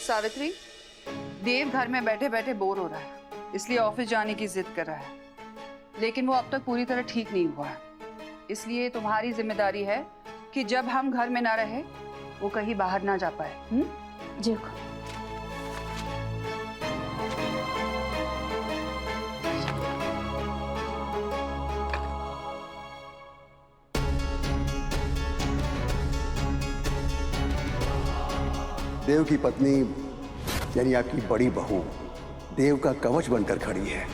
सावित्री, देव घर में बैठे बैठे बोर हो रहा है, इसलिए ऑफिस जाने की जिद कर रहा है, लेकिन वो अब तक पूरी तरह ठीक नहीं हुआ है। इसलिए तुम्हारी जिम्मेदारी है कि जब हम घर में ना रहे वो कहीं बाहर ना जा पाए। जी। देव की पत्नी यानी आपकी बड़ी बहू देव का कवच बनकर खड़ी है।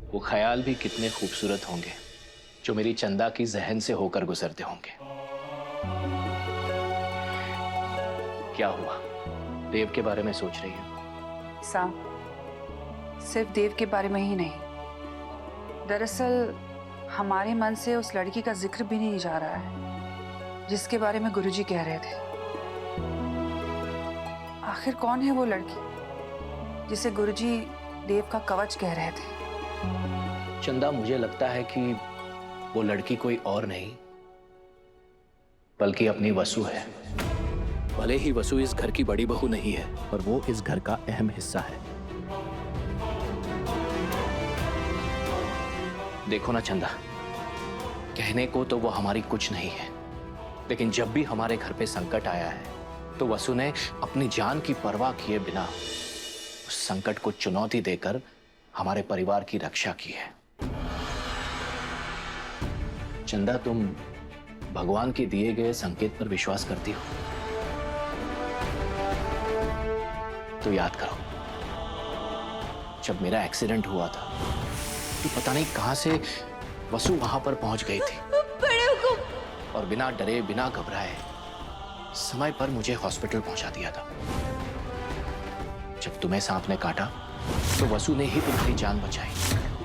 वो ख्याल भी कितने खूबसूरत होंगे जो मेरी चंदा की जहन से होकर गुजरते होंगे। क्या हुआ? देव के बारे में सोच रही है? सिर्फ देव के बारे में ही नहीं, दरअसल हमारे मन से उस लड़की का जिक्र भी नहीं जा रहा है जिसके बारे में गुरुजी कह रहे थे। आखिर कौन है वो लड़की जिसे गुरुजी देव का कवच कह रहे थे? चंदा, मुझे लगता है कि वो लड़की कोई और नहीं बल्कि अपनी वसु है। भले ही वसु इस घर की बड़ी बहू नहीं है, पर वो इस घर का अहम हिस्सा है। देखो ना चंदा, कहने को तो वो हमारी कुछ नहीं है, लेकिन जब भी हमारे घर पे संकट आया है तो वसु ने अपनी जान की परवाह किए बिना उस संकट को चुनौती देकर हमारे परिवार की रक्षा की है। चंदा, तुम भगवान के दिए गए संकेत पर विश्वास करती हो? तो याद करो, जब मेरा एक्सीडेंट हुआ था तो पता नहीं कहां से वसु वहां पर पहुंच गई थी और बिना डरे बिना घबराए समय पर मुझे हॉस्पिटल पहुंचा दिया था। जब तुम्हें सांप ने काटा तो वसु ने ही तुम्हारी जान बचाई।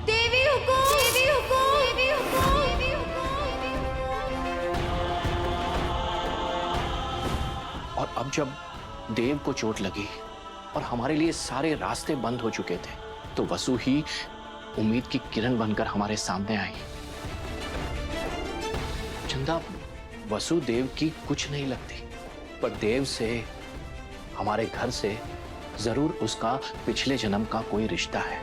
देवी हुकुम, देवी हुकुम, देवी हुकुम, देवी हुकुम। और अब जब देव को चोट लगी और हमारे लिए सारे रास्ते बंद हो चुके थे तो वसु ही उम्मीद की किरण बनकर हमारे सामने आई। चंदा, वसु देव की कुछ नहीं लगती, पर देव से, हमारे घर से जरूर उसका पिछले जन्म का कोई रिश्ता है।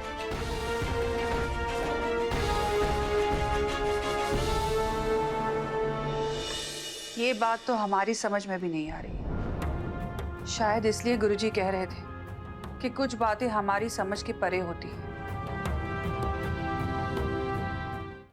ये बात तो हमारी समझ में भी नहीं आ रही। शायद इसलिए गुरुजी कह रहे थे कि कुछ बातें हमारी समझ के परे होती हैं।